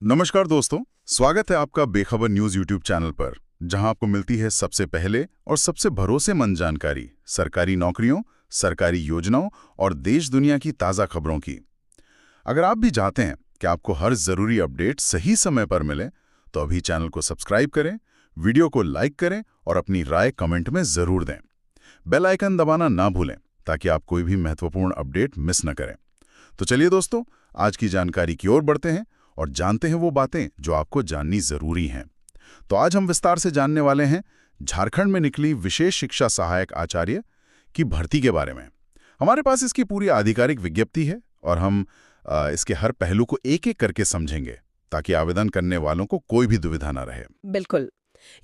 नमस्कार दोस्तों, स्वागत है आपका बेखबर न्यूज यूट्यूब चैनल पर, जहां आपको मिलती है सबसे पहले और सबसे भरोसेमंद जानकारी सरकारी नौकरियों, सरकारी योजनाओं और देश दुनिया की ताज़ा खबरों की। अगर आप भी चाहते हैं कि आपको हर ज़रूरी अपडेट सही समय पर मिले, तो अभी चैनल को सब्सक्राइब करें, वीडियो को लाइक करें और अपनी राय कमेंट में ज़रूर दें। बेल आइकन दबाना ना भूलें ताकि आप कोई भी महत्वपूर्ण अपडेट मिस न करें। तो चलिए दोस्तों, आज की जानकारी की ओर बढ़ते हैं और जानते हैं वो बातें जो आपको जाननी जरूरी हैं। तो आज हम विस्तार से जानने वाले हैं झारखंड में निकली विशेष शिक्षा सहायक आचार्य की भर्ती के बारे में। हमारे पास इसकी पूरी आधिकारिक विज्ञप्ति है और हम इसके हर पहलू को एक एक करके समझेंगे ताकि आवेदन करने वालों को कोई भी दुविधा न रहे। बिल्कुल,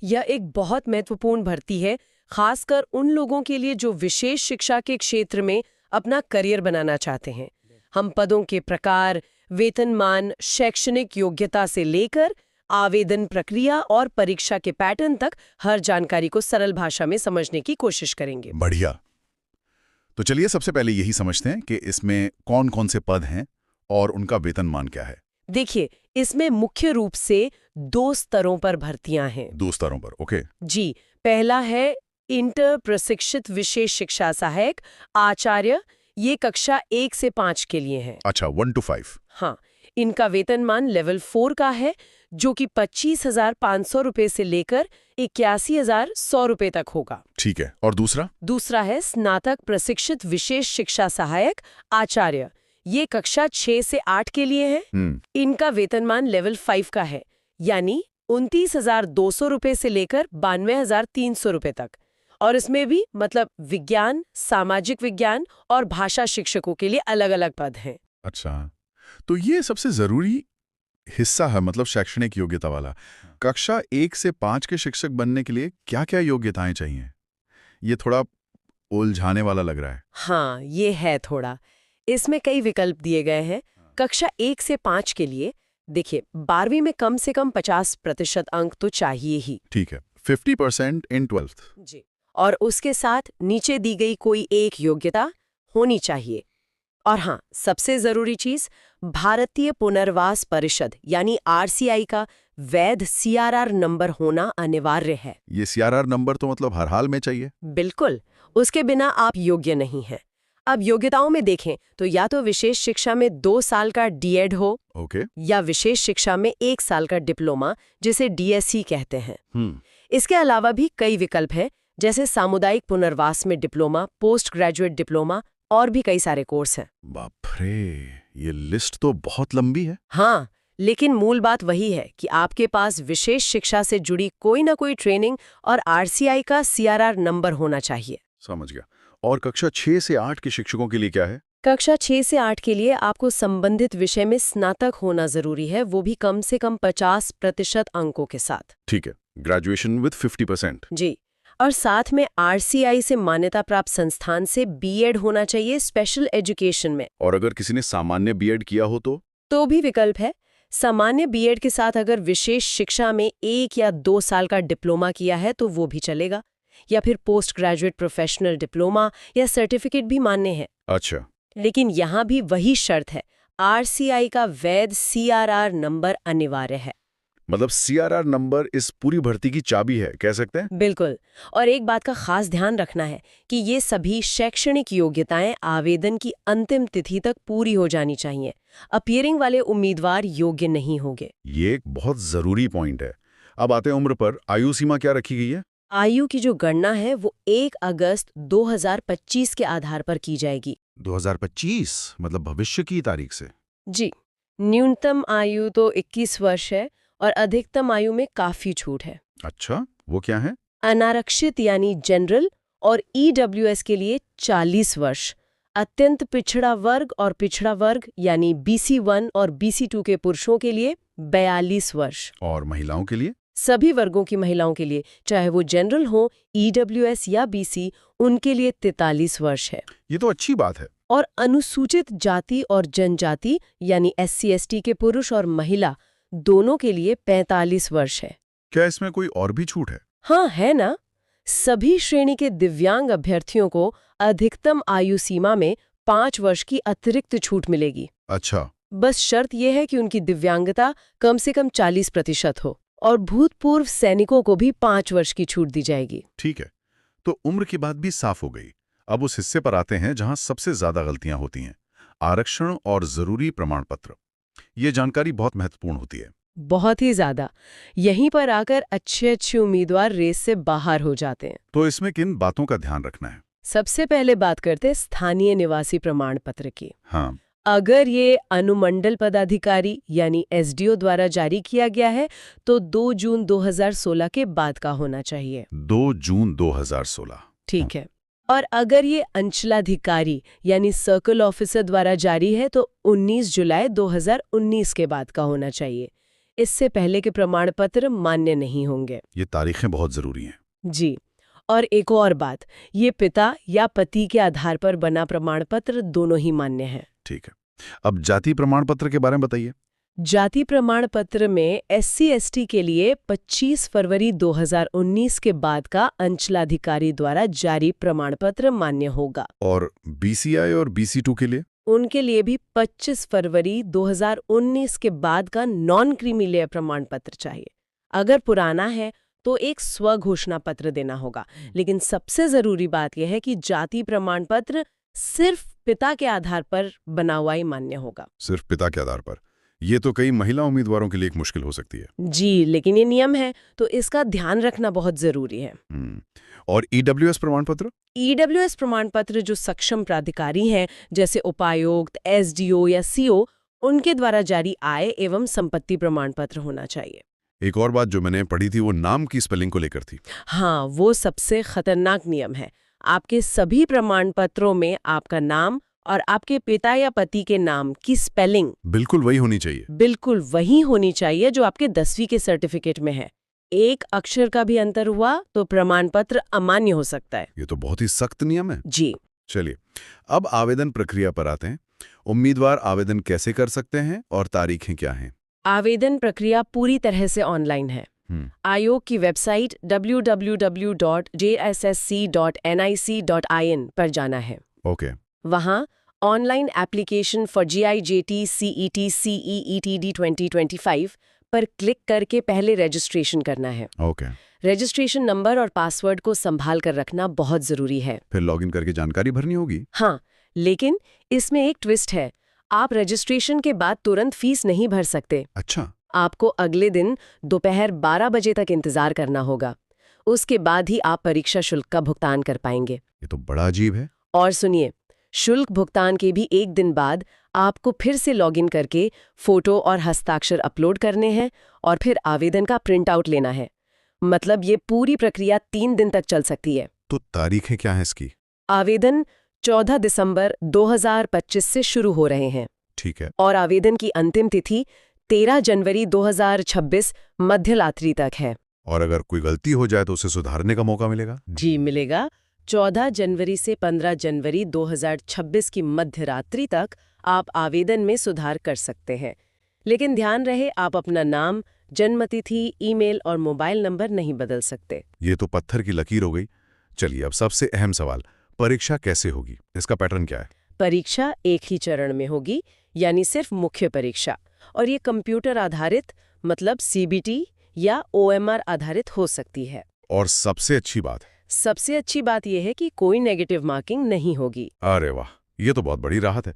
यह एक बहुत महत्वपूर्ण भर्ती है, खासकर उन लोगों के लिए जो विशेष शिक्षा के क्षेत्र में अपना करियर बनाना चाहते हैं। हम पदों के प्रकार, वेतनमान, शैक्षणिक योग्यता से लेकर आवेदन प्रक्रिया और परीक्षा के पैटर्न तक हर जानकारी को सरल भाषा में समझने की कोशिश करेंगे। बढ़िया। तो चलिए सबसे पहले यही समझते हैं कि इसमें कौन कौन से पद हैं और उनका वेतनमान क्या है। देखिए, इसमें मुख्य रूप से 2 स्तरों पर भर्तियां हैं। 2 स्तरों पर, ओके। जी, पहला है इंटर प्रशिक्षित विशेष शिक्षा सहायक आचार्य। ये कक्षा 1 से 5 के लिए है। अच्छा, 1 to 5। हाँ, इनका वेतनमान लेवल 4 का है, जो कि 25,500 रुपए से लेकर 81,100 रुपए तक होगा। ठीक है, और दूसरा? दूसरा है स्नातक प्रशिक्षित विशेष शिक्षा सहायक आचार्य। ये कक्षा 6 से 8 के लिए है। इनका वेतनमान लेवल 5 का है, यानी 29,200 रुपए से लेकर 92,300 रुपए तक। और इसमें भी मतलब विज्ञान, सामाजिक विज्ञान और भाषा शिक्षकों के लिए अलग-अलग पद हैं। अच्छा, तो ये सबसे जरूरी हिस्सा है, मतलब शैक्षणिक योग्यता वाला। कक्षा 1 से 5 के शिक्षक बनने के लिए क्या-क्या योग्यताएं चाहिए? ये थोड़ा उलझाने वाला लग रहा है। हाँ, ये है थोड़ा। इसमें कई विकल्प दिए गए हैं। कक्षा 1 से 5 के लिए देखिए, 12वीं में कम से कम 50% अंक तो चाहिए ही। ठीक है, 50% इन 12th। जी, और उसके साथ नीचे दी गई कोई एक योग्यता होनी चाहिए। और हाँ, सबसे जरूरी चीज, भारतीय पुनर्वास परिषद यानी आरसीआई का वैध सीआरआर नंबर होना अनिवार्य है। ये सीआरआर नंबर तो मतलब हर हाल में चाहिए? बिल्कुल, उसके बिना आप योग्य नहीं हैं। अब योग्यताओं में देखें तो या तो विशेष शिक्षा में 2 साल का डीएड हो, ओके, या विशेष शिक्षा में 1 साल का डिप्लोमा, जिसे डीएससी कहते हैं। इसके अलावा भी कई विकल्प हैं, जैसे सामुदायिक पुनर्वास में डिप्लोमा, पोस्ट ग्रेजुएट डिप्लोमा और भी कई सारे कोर्स हैं। बाप रे, ये लिस्ट तो बहुत लंबी है। हाँ, लेकिन मूल बात वही है कि आपके पास विशेष शिक्षा से जुड़ी कोई ना कोई ट्रेनिंग और आरसीआई का सीआरआर नंबर होना चाहिए। समझ गया। और कक्षा 6 से 8 के शिक्षकों के लिए क्या है? कक्षा 6 से 8 के लिए आपको संबंधित विषय में स्नातक होना जरूरी है, वो भी कम से कम 50% अंकों के साथ। ठीक है, ग्रेजुएशन विद 50%। जी, और साथ में आरसीआई से मान्यता प्राप्त संस्थान से बीएड होना चाहिए स्पेशल एजुकेशन में। और अगर किसी ने सामान्य बीएड किया हो तो भी विकल्प है। सामान्य बीएड के साथ अगर विशेष शिक्षा में 1 या 2 साल का डिप्लोमा किया है तो वो भी चलेगा, या फिर पोस्ट ग्रेजुएट प्रोफेशनल डिप्लोमा या सर्टिफिकेट भी मान्य है। अच्छा, लेकिन यहाँ भी वही शर्त है, आरसीआई का वैध सीआरआर नंबर अनिवार्य है। मतलब सीआरआर नंबर इस पूरी भर्ती की चाबी है, कह सकते हैं? बिल्कुल, और एक बात का खास ध्यान रखना है कि ये सभी शैक्षणिक योग्यताएं आवेदन की अंतिम तिथि तक पूरी हो जानी चाहिए। अपीयरिंग वाले उम्मीदवार योग्य नहीं होंगे। ये एक बहुत जरूरी पॉइंट है। अब आते हैं उम्र पर। आयु सीमा क्या रखी गई है? आयु की जो गणना है वो 1 अगस्त 2025 के आधार पर की जाएगी। 2025 मतलब भविष्य की तारीख से? जी, न्यूनतम आयु तो 21 वर्ष है और अधिकतम आयु में काफी छूट है। अच्छा, वो क्या है? अनारक्षित यानी जनरल और ईडब्ल्यूएस के लिए 40 वर्ष, अत्यंत पिछड़ा वर्ग और पिछड़ा वर्ग यानी BC1 और BC2 के पुरुषों के लिए 42 वर्ष। और महिलाओं के लिए? सभी वर्गों की महिलाओं के लिए, चाहे वो जनरल हो, ईडब्ल्यूएस या BC, उनके लिए 43 वर्ष है। ये तो अच्छी बात है। और अनुसूचित जाति और जनजाति यानी SC/ST के पुरुष और महिला दोनों के लिए 45 वर्ष है। क्या इसमें कोई और भी छूट है? हाँ, है ना। सभी श्रेणी के दिव्यांग अभ्यर्थियों को अधिकतम आयु सीमा में 5 वर्ष की अतिरिक्त छूट मिलेगी। अच्छा, बस शर्त यह है कि उनकी दिव्यांगता कम से कम 40% हो और भूतपूर्व सैनिकों को भी 5 वर्ष की छूट दी जाएगी। ठीक है, तो उम्र की बात भी साफ हो गई। अब उस हिस्से पर आते हैं जहां सबसे ज्यादा गलतियां होती हैं, आरक्षण और जरूरी प्रमाण पत्र। ये जानकारी बहुत महत्वपूर्ण होती है। बहुत ही ज्यादा। यहीं पर आकर अच्छे उम्मीदवार रेस से बाहर हो जाते हैं। तो इसमें किन बातों का ध्यान रखना है? सबसे पहले बात करते हैं स्थानीय निवासी प्रमाण पत्र की। हाँ, अगर ये अनुमंडल पदाधिकारी यानी एसडीओ द्वारा जारी किया गया है तो 2 जून 2016 के बाद का होना चाहिए। 2 जून 2016। ठीक है। और अगर ये अंचलाधिकारी यानी सर्कल ऑफिसर द्वारा जारी है तो 19 जुलाई 2019 के बाद का होना चाहिए। इससे पहले के प्रमाण पत्र मान्य नहीं होंगे। ये तारीखें बहुत जरूरी हैं। जी। और एक और बात, ये पिता या पति के आधार पर बना प्रमाण पत्र दोनों ही मान्य है। ठीक है, अब जाति प्रमाण पत्र के बारे में बताइए। जाति प्रमाण पत्र में SC/ST के लिए 25 फरवरी 2019 के बाद का अंचलाधिकारी द्वारा जारी प्रमाण पत्र मान्य होगा। और BCI और BC2 के लिए? उनके लिए भी 25 फरवरी 2019 के बाद का नॉन क्रीमी प्रमाण पत्र चाहिए। अगर पुराना है तो एक स्वघोषणा पत्र देना होगा। लेकिन सबसे जरूरी बात यह है कि जाति प्रमाण पत्र सिर्फ पिता के आधार पर बना हुआ ही मान्य होगा। सिर्फ पिता के आधार पर? ये तो कई महिला उम्मीदवारों के लिए एक मुश्किल हो सकती है। जी, लेकिन ये नियम है तो इसका ध्यान रखना बहुत जरूरी है। और EWS प्रमाण पत्र? EWS प्रमाण पत्र जो सक्षम प्राधिकारी हैं जैसे उपायुक्त, SDO या CO, उनके द्वारा जारी आय एवं संपत्ति प्रमाण पत्र होना चाहिए। एक और बात जो मैंने पढ़ी थी वो नाम की स्पेलिंग को लेकर थी। हाँ, वो सबसे खतरनाक नियम है। आपके सभी प्रमाण पत्रों में आपका नाम और आपके पिता या पति के नाम की स्पेलिंग बिल्कुल वही होनी चाहिए। बिल्कुल वही होनी चाहिए जो आपके 10वीं के सर्टिफिकेट में है। एक अक्षर का भी अंतर हुआ तो प्रमाण पत्र अमान्य हो सकता है। ये तो बहुत ही सख्त नियम है। जी। चलिए, अब आवेदन प्रक्रिया पर आते हैं। उम्मीदवार आवेदन कैसे कर सकते हैं और तारीखें क्या हैं? आवेदन प्रक्रिया पूरी तरह से ऑनलाइन है। आयोग की वेबसाइट www.jssc.nic.in पर जाना है। ओके। वहाँ online application for GIJT CET CEETD 2025 पर क्लिक करके पहले रजिस्ट्रेशन करना है। ओके। रजिस्ट्रेशन नंबर और पासवर्ड को संभाल कर रखना बहुत जरूरी है। फिर लॉगिन करके जानकारी भरनी होगी। हाँ, लेकिन इसमें एक ट्विस्ट है। आप रजिस्ट्रेशन के बाद तुरंत फीस नहीं भर सकते। अच्छा। आपको अगले दिन दोपहर 12 बजे तक इंतजार करना होगा। उसके बाद ही आप परीक्षा शुल्क का भुगतान कर पाएंगे। ये तो बड़ा अजीब है। और सुनिए, शुल्क भुगतान के भी एक दिन बाद आपको फिर से लॉगिन करके फोटो और हस्ताक्षर अपलोड करने हैं और फिर आवेदन का प्रिंट आउट लेना है। मतलब ये पूरी प्रक्रिया 3 दिन तक चल सकती है। तो तारीखें क्या है इसकी? आवेदन 14 दिसंबर 2025 से शुरू हो रहे हैं। ठीक है। और आवेदन की अंतिम तिथि 13 जनवरी 2026 मध्यरात्रि तक है। और अगर कोई गलती हो जाए तो उसे सुधारने का मौका मिलेगा? जी, मिलेगा। 14 जनवरी से 15 जनवरी 2026 की मध्यरात्रि तक आप आवेदन में सुधार कर सकते हैं। लेकिन ध्यान रहे, आप अपना नाम, जन्मतिथि, ईमेल और मोबाइल नंबर नहीं बदल सकते। ये तो पत्थर की लकीर हो गई। चलिए, अब सबसे अहम सवाल, परीक्षा कैसे होगी? इसका पैटर्न क्या है? परीक्षा एक ही चरण में होगी, यानी सिर्फ मुख्य परीक्षा। और ये कंप्यूटर आधारित मतलब CBT या OMR आधारित हो सकती है। और सबसे अच्छी बात यह है कि कोई नेगेटिव मार्किंग नहीं होगी। अरे वाह, ये तो बहुत बड़ी राहत है।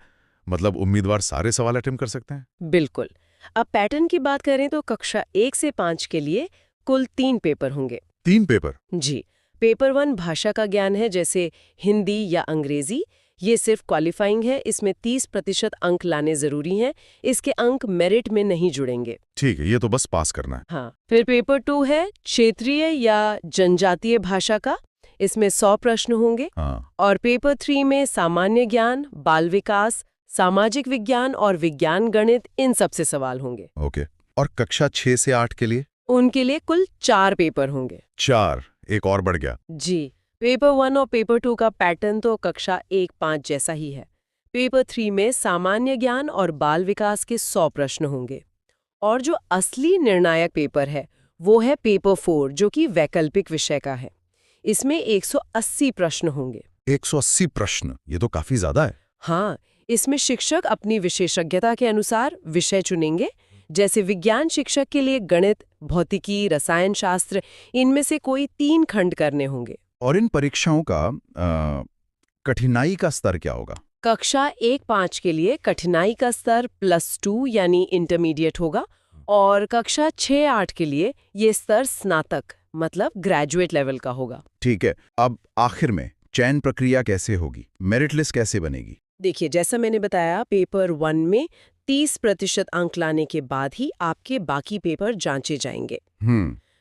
मतलब उम्मीदवार सारे सवाल अटेम्प्ट कर सकते हैं? बिल्कुल। अब पैटर्न की बात करें तो कक्षा 1 से 5 के लिए कुल 3 पेपर होंगे। 3 पेपर? जी। पेपर 1 भाषा का ज्ञान है, जैसे हिंदी या अंग्रेजी। ये सिर्फ क्वालिफाइंग है, इसमें 30% अंक लाने जरूरी हैं। इसके अंक मेरिट में नहीं जुड़ेंगे। ठीक है, ये तो बस पास करना है। हाँ। फिर पेपर 2 है क्षेत्रीय या जनजातीय भाषा का। इसमें 100 प्रश्न होंगे। हाँ। और पेपर 3 में सामान्य ज्ञान, बाल विकास, सामाजिक विज्ञान और विज्ञान गणित, इन सब से सवाल होंगे। ओके। और कक्षा 6 से 8 के लिए? उनके लिए कुल 4 पेपर होंगे। 4? एक और बढ़ गया। जी। पेपर 1 और पेपर 2 का पैटर्न तो कक्षा 1-5 जैसा ही है। पेपर 3 में सामान्य ज्ञान और बाल विकास के 100 प्रश्न होंगे। और जो असली निर्णायक पेपर है वो है पेपर 4, जो कि वैकल्पिक विषय का है। इसमें 180 प्रश्न होंगे। 180 प्रश्न? ये तो काफी ज्यादा है। हाँ, इसमें शिक्षक अपनी विशेषज्ञता के अनुसार विषय चुनेंगे। जैसे विज्ञान शिक्षक के लिए गणित, भौतिकी, रसायन शास्त्र, इनमें से कोई 3 खंड करने होंगे। और इन परीक्षाओं का कठिनाई का स्तर क्या होगा? कक्षा 1-5 के लिए कठिनाई का स्तर +2 यानी इंटरमीडिएट होगा, और कक्षा 6-8 के लिए ये स्तर स्नातक मतलब ग्रेजुएट लेवल का होगा। ठीक है, अब आखिर में चयन प्रक्रिया कैसे होगी? मेरिट लिस्ट कैसे बनेगी? देखिए, जैसा मैंने बताया, पेपर 1 में 30% अंक लाने के बाद ही आपके बाकी पेपर जांचे जाएंगे।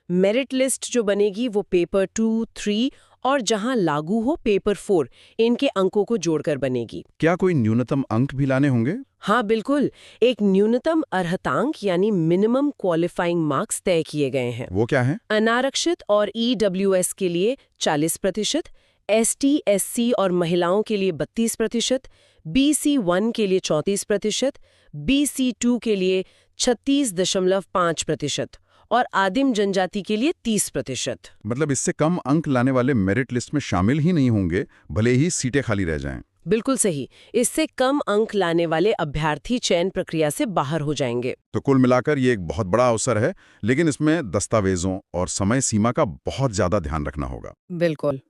मेरिट लिस्ट जो बनेगी वो पेपर 2, 3 और जहां लागू हो पेपर 4, इनके अंकों को जोड़कर बनेगी। क्या कोई न्यूनतम अंक भी लाने होंगे? हाँ बिल्कुल, एक न्यूनतम अर्हतांक यानी मिनिमम क्वालिफाइंग मार्क्स तय किए गए हैं। वो क्या है? अनारक्षित और EWS के लिए 40%, ST, SC और महिलाओं के लिए 32%, BC1 के लिए 34%, BC2 के लिए 36.5% और आदिम जनजाति के लिए 30%। मतलब इससे कम अंक लाने वाले मेरिट लिस्ट में शामिल ही नहीं होंगे, भले ही सीटें खाली रह जाएं। बिल्कुल सही, इससे कम अंक लाने वाले अभ्यर्थी चयन प्रक्रिया से बाहर हो जाएंगे। तो कुल मिलाकर ये एक बहुत बड़ा अवसर है, लेकिन इसमें दस्तावेजों और समय सीमा का बहुत ज्यादा ध्यान रखना होगा। बिल्कुल,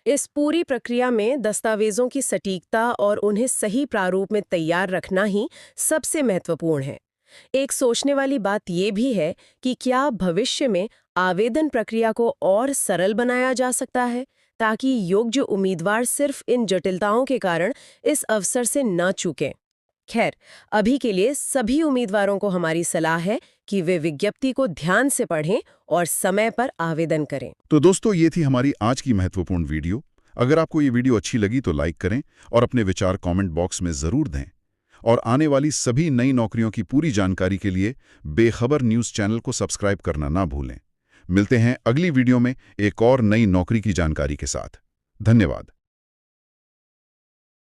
इस पूरी प्रक्रिया में दस्तावेजों की सटीकता और उन्हें सही प्रारूप में तैयार रखना ही सबसे महत्वपूर्ण है। एक सोचने वाली बात ये भी है कि क्या भविष्य में आवेदन प्रक्रिया को और सरल बनाया जा सकता है, ताकि योग्य उम्मीदवार सिर्फ इन जटिलताओं के कारण इस अवसर से न चूकें। खैर, अभी के लिए सभी उम्मीदवारों को हमारी सलाह है कि वे विज्ञप्ति को ध्यान से पढ़ें और समय पर आवेदन करें। तो दोस्तों, ये थी हमारी आज की महत्वपूर्ण वीडियो। अगर आपको ये वीडियो अच्छी लगी तो लाइक करें और अपने विचार कमेंट बॉक्स में ज़रूर दें। और आने वाली सभी नई नौकरियों की पूरी जानकारी के लिए बेखबर न्यूज़ चैनल को सब्सक्राइब करना ना भूलें। मिलते हैं अगली वीडियो में एक और नई नौकरी की जानकारी के साथ। धन्यवाद।